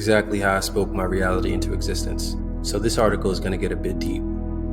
exactly how I spoke my reality into existence. So this article is going to get a bit deep.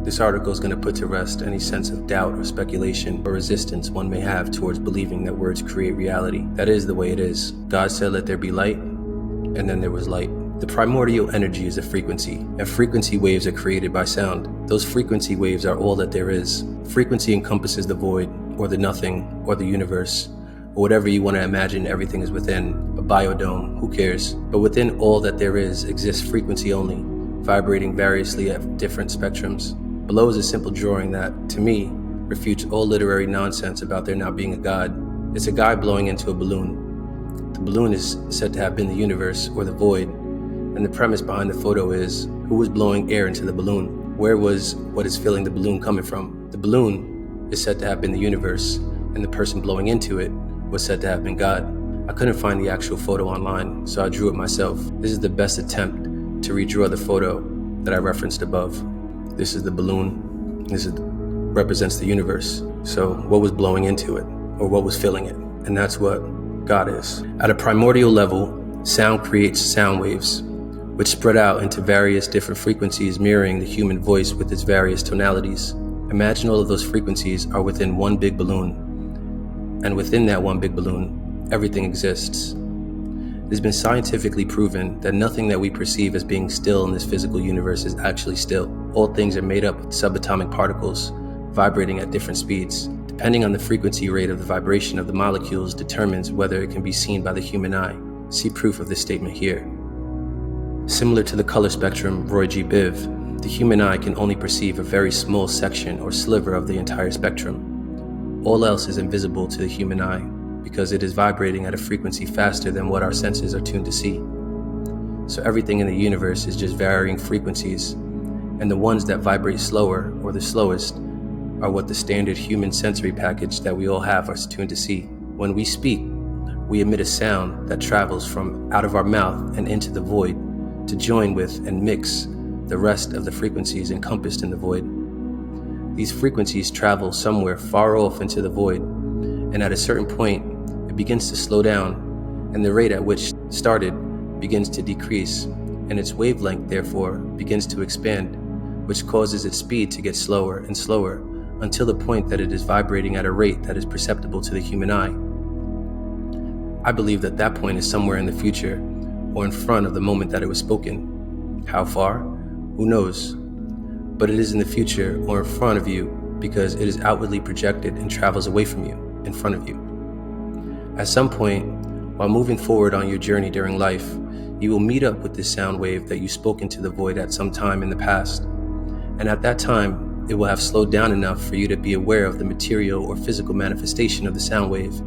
This article is going to put to rest any sense of doubt or speculation or resistance one may have towards believing that words create reality. That is the way it is. God said, "Let there be light," and then there was light. The primordial energy is a frequency, and frequency waves are created by sound. Those frequency waves are all that there is. Frequency encompasses the void, or the nothing, or the universe, or whatever you want to imagine everything is within. A biodome, who cares? But within all that there is exists frequency only, vibrating variously at different spectrums. Below is a simple drawing that, to me, refutes all literary nonsense about there not being a God. It's a guy blowing into a balloon. The balloon is said to have been the universe, or the void, and the premise behind the photo is, who was blowing air into the balloon? Where was what is filling the balloon coming from? The balloon is said to have been the universe, and the person blowing into it was said to have been God. I couldn't find the actual photo online, so I drew it myself. This is the best attempt to redraw the photo that I referenced above. This is the balloon. Represents the universe. So what was blowing into it, or what was filling it? And that's what God is. At a primordial level, sound creates sound waves, which spread out into various different frequencies mirroring the human voice with its various tonalities. Imagine all of those frequencies are within one big balloon, and within that one big balloon, everything exists. It has been scientifically proven that nothing that we perceive as being still in this physical universe is actually still. All things are made up of subatomic particles vibrating at different speeds. Depending on the frequency rate of the vibration of the molecules determines whether it can be seen by the human eye. See proof of this statement here. Similar to the color spectrum, Roy G. Biv, the human eye can only perceive a very small section or sliver of the entire spectrum. All else is invisible to the human eye, because it is vibrating at a frequency faster than what our senses are tuned to see. So everything in the universe is just varying frequencies, and the ones that vibrate slower, or the slowest, are what the standard human sensory package that we all have are tuned to see. When we speak, we emit a sound that travels from out of our mouth and into the void to join with and mix the rest of the frequencies encompassed in the void. These frequencies travel somewhere far off into the void, and at a certain point, it begins to slow down, and the rate at which it started begins to decrease, and its wavelength, therefore, begins to expand, which causes its speed to get slower and slower until the point that it is vibrating at a rate that is perceptible to the human eye. I believe that that point is somewhere in the future, or in front of the moment that it was spoken. How far? Who knows? But it is in the future or in front of you because it is outwardly projected and travels away from you, in front of you. At some point, while moving forward on your journey during life, you will meet up with this sound wave that you spoke into the void at some time in the past. And at that time, it will have slowed down enough for you to be aware of the material or physical manifestation of the sound wave,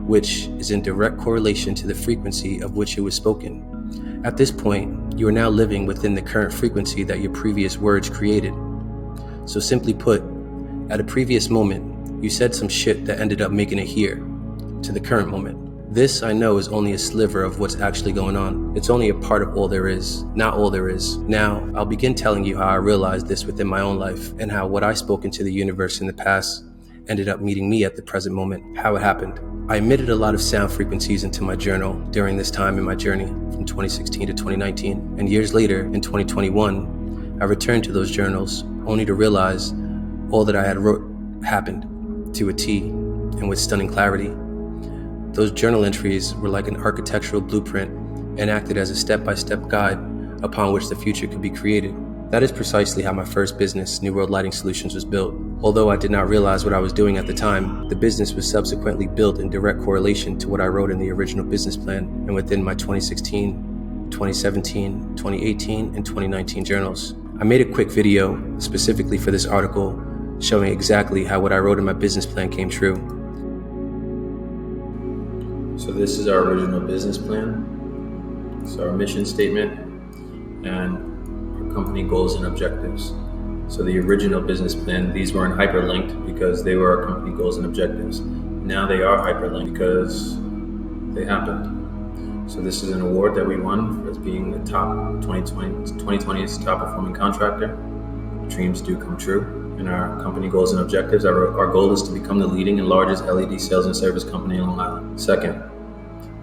which is in direct correlation to the frequency of which it was spoken. At this point, you are now living within the current frequency that your previous words created. So simply put, at a previous moment, you said some shit that ended up making it here, to the current moment. This, I know, is only a sliver of what's actually going on. It's only a part of all there is, not all there is. Now, I'll begin telling you how I realized this within my own life, and how what I spoke into the universe in the past ended up meeting me at the present moment, how it happened. I emitted a lot of sound frequencies into my journal during this time in my journey, from 2016 to 2019, and years later, in 2021, I returned to those journals, only to realize all that I had wrote happened, to a T, and with stunning clarity. Those journal entries were like an architectural blueprint and acted as a step-by-step guide upon which the future could be created. That is precisely how my first business, New World Lighting Solutions, was built. Although I did not realize what I was doing at the time, the business was subsequently built in direct correlation to what I wrote in the original business plan and within my 2016, 2017, 2018, and 2019 journals. I made a quick video specifically for this article showing exactly how what I wrote in my business plan came true. So this is our original business plan. It's our mission statement and our company goals and objectives. So the original business plan, these weren't hyperlinked because they were our company goals and objectives. Now they are hyperlinked because they happened. So this is an award that we won as being the top 2020's top performing contractor. Dreams do come true. In our company goals and objectives, our goal is to become the leading and largest LED sales and service company in Long Island. Second,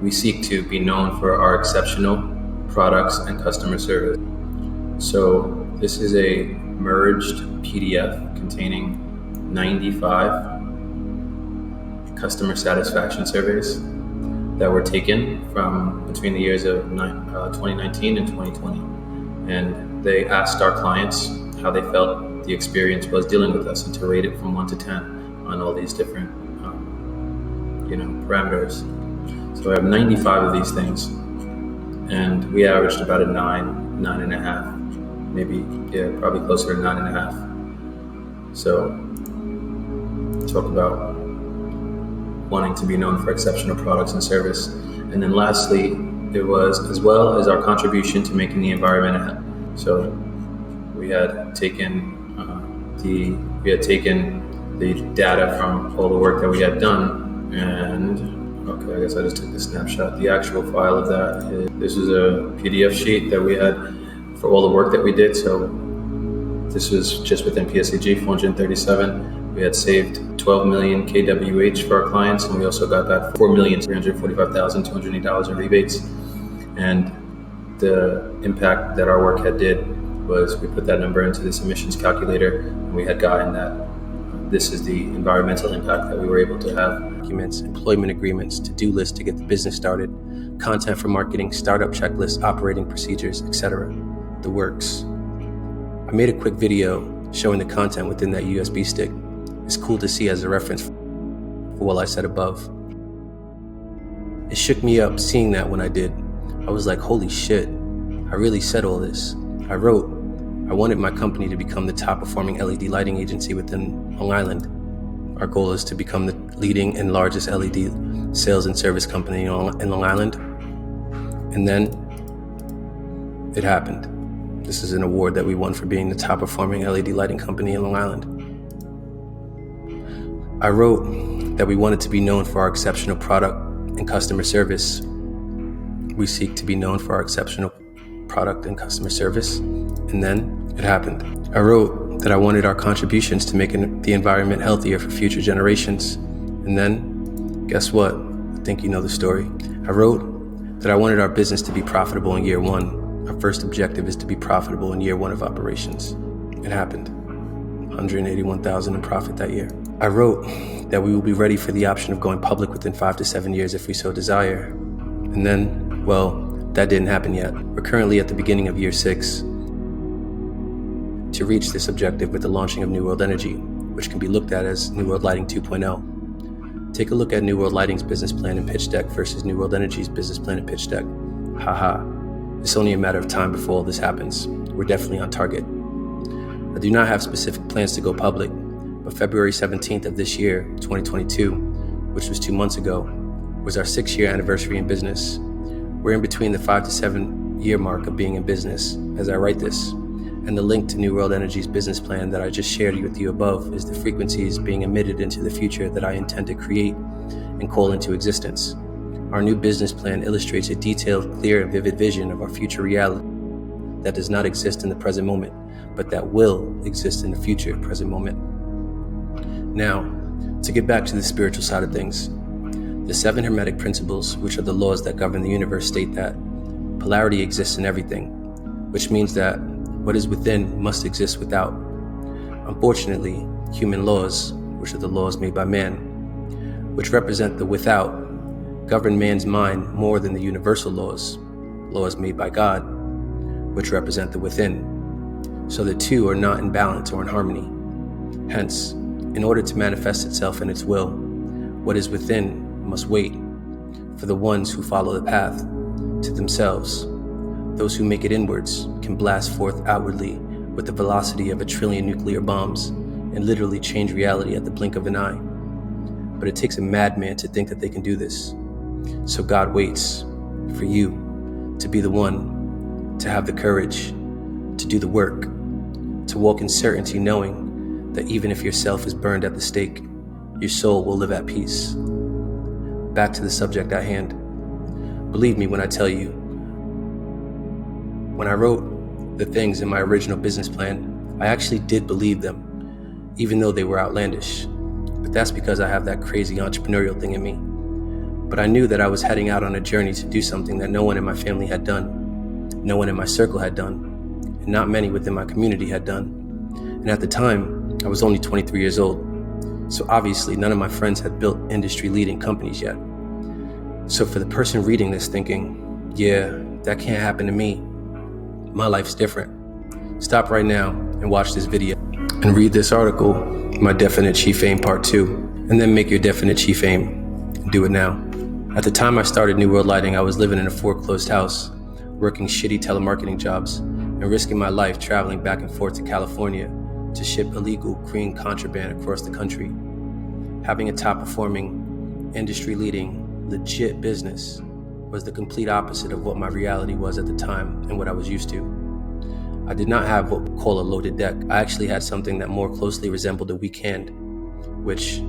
we seek to be known for our exceptional products, and customer service. So this is a merged PDF containing 95 customer satisfaction surveys that were taken from between the years of 2019 and 2020. And they asked our clients how they felt the experience was dealing with us, and to rate it from 1 to 10 on all these different parameters. So I have 95 of these things, and we averaged about a 9.5, maybe, probably closer to 9.5. So talk about wanting to be known for exceptional products and service. And then lastly, it was as well as our contribution to making the environment ahead. So we had taken the data from all the work that we had done, and okay, I guess I just took the snapshot. The actual file of that this was a PDF sheet that we had for all the work that we did. So this was just within PSAG 437. We had saved 12 million kWh for our clients, and we also got back $4,345,280 in rebates. And the impact that our work had did was we put that number into this emissions calculator, and we had gotten that this is the environmental impact that we were able to have. Documents, employment agreements, to-do lists to get the business started, content for marketing, startup checklists, operating procedures, etc. The works. I made a quick video showing the content within that USB stick. It's cool to see as a reference for what I said above. It shook me up seeing that when I did. I was like, holy shit, I really said all this. I wrote, I wanted my company to become the top performing LED lighting agency within Long Island. Our goal is to become the leading and largest LED sales and service company in Long Island. And then it happened. This is an award that we won for being the top performing LED lighting company in Long Island. I wrote that we wanted to be known for our exceptional product and customer service. We seek to be known for our exceptional product and customer service. And then it happened. I wrote that I wanted our contributions to making the environment healthier for future generations. And then, guess what? I think you know the story. I wrote that I wanted our business to be profitable in year one. Our first objective is to be profitable in year one of operations. It happened. $181,000 in profit that year. I wrote that we will be ready for the option of going public within 5 to 7 years if we so desire. And then, well, that didn't happen yet. We're currently at the beginning of year 6 to reach this objective with the launching of New World Energy, which can be looked at as New World Lighting 2.0. Take a look at New World Lighting's business plan and pitch deck versus New World Energy's business plan and pitch deck. Haha, it's only a matter of time before all this happens. We're definitely on target. I do not have specific plans to go public, but February 17th of this year, 2022, which was 2 months ago, was our 6-year anniversary in business. We're in between the 5 to 7 year mark of being in business as I write this, and the link to New World Energy's business plan that I just shared with you above is the frequencies being emitted into the future that I intend to create and call into existence. Our new business plan illustrates a detailed, clear, and vivid vision of our future reality that does not exist in the present moment, but that will exist in the future present moment. Now, to get back to the spiritual side of things, the 7 Hermetic principles, which are the laws that govern the universe, state that polarity exists in everything, which means that what is within must exist without. Unfortunately, human laws, which are the laws made by man, which represent the without, govern man's mind more than the universal laws made by God, which represent the within. So the two are not in balance or in harmony. Hence, in order to manifest itself in its will, what is within must wait for the ones who follow the path to themselves. Those who make it inwards can blast forth outwardly with the velocity of 1 trillion nuclear bombs and literally change reality at the blink of an eye. But it takes a madman to think that they can do this. So God waits for you to be the one to have the courage to do the work, to walk in certainty knowing that even if yourself is burned at the stake, your soul will live at peace. Back to the subject at hand. Believe me when I tell you, when I wrote the things in my original business plan, I actually did believe them, even though they were outlandish. But that's because I have that crazy entrepreneurial thing in me. But I knew that I was heading out on a journey to do something that no one in my family had done. no one in my circle had done, and not many within my community had done. And at the time, I was only 23 years old, so obviously none of my friends had built industry-leading companies yet. So for the person reading this thinking, yeah, that can't happen to me, my life's different, stop right now and watch this video and read this article, My Definite Chief Aim Part 2, and then make your definite chief aim. Do it now. At the time I started New World Lighting, I was living in a foreclosed house, working shitty telemarketing jobs, and risking my life traveling back and forth to California to ship illegal green contraband across the country. Having a top-performing, industry-leading, legit business was the complete opposite of what my reality was at the time and what I was used to. I did not have what we call a loaded deck. I actually had something that more closely resembled a weak hand, which,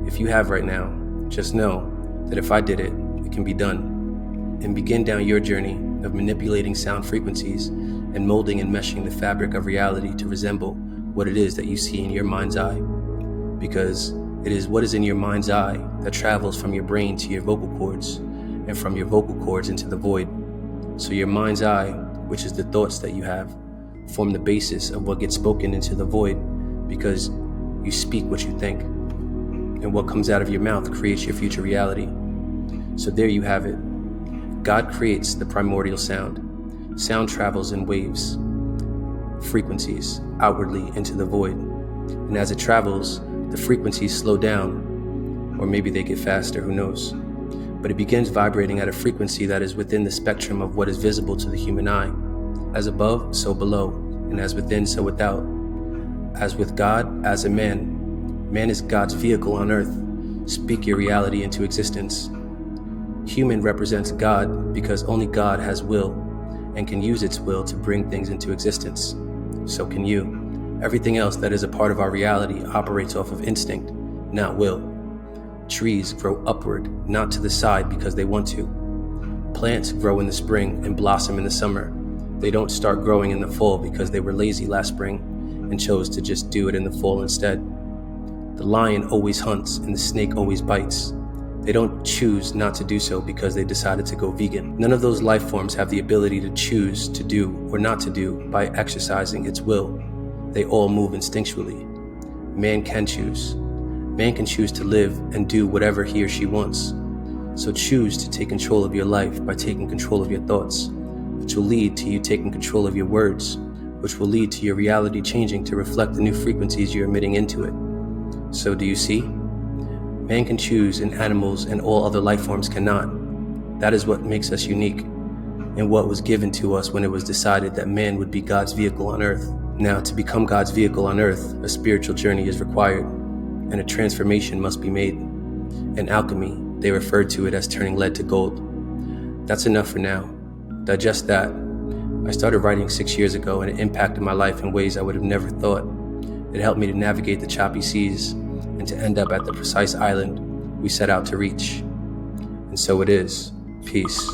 if you have right now, just know that if I did it, it can be done. And begin down your journey of manipulating sound frequencies and molding and meshing the fabric of reality to resemble what it is that you see in your mind's eye. Because it is what is in your mind's eye that travels from your brain to your vocal cords, and from your vocal cords into the void. So your mind's eye, which is the thoughts that you have, form the basis of what gets spoken into the void, because you speak what you think. And what comes out of your mouth creates your future reality. So there you have it. God creates the primordial sound. Sound travels in waves, frequencies, outwardly into the void. And as it travels, the frequencies slow down, or maybe they get faster, who knows. But it begins vibrating at a frequency that is within the spectrum of what is visible to the human eye. As above, so below, and as within, so without. As with God, as a man. Man is God's vehicle on earth. Speak your reality into existence. Human represents God because only God has will and can use its will to bring things into existence. So can you. Everything else that is a part of our reality operates off of instinct, not will. Trees grow upward, not to the side because they want to. Plants grow in the spring and blossom in the summer. They don't start growing in the fall because they were lazy last spring and chose to just do it in the fall instead. The lion always hunts and the snake always bites. They don't choose not to do so because they decided to go vegan. None of those life forms have the ability to choose to do or not to do by exercising its will. They all move instinctually. Man can choose. Man can choose to live and do whatever he or she wants. So choose to take control of your life by taking control of your thoughts, which will lead to you taking control of your words, which will lead to your reality changing to reflect the new frequencies you're emitting into it. So do you see? Man can choose and animals and all other life forms cannot. That is what makes us unique, and what was given to us when it was decided that man would be God's vehicle on earth. Now, to become God's vehicle on earth, a spiritual journey is required, and a transformation must be made. In alchemy, they referred to it as turning lead to gold. That's enough for now. Digest that. I started writing 6 years ago, and it impacted my life in ways I would have never thought. It helped me to navigate the choppy seas and to end up at the precise island we set out to reach. And so it is. Peace.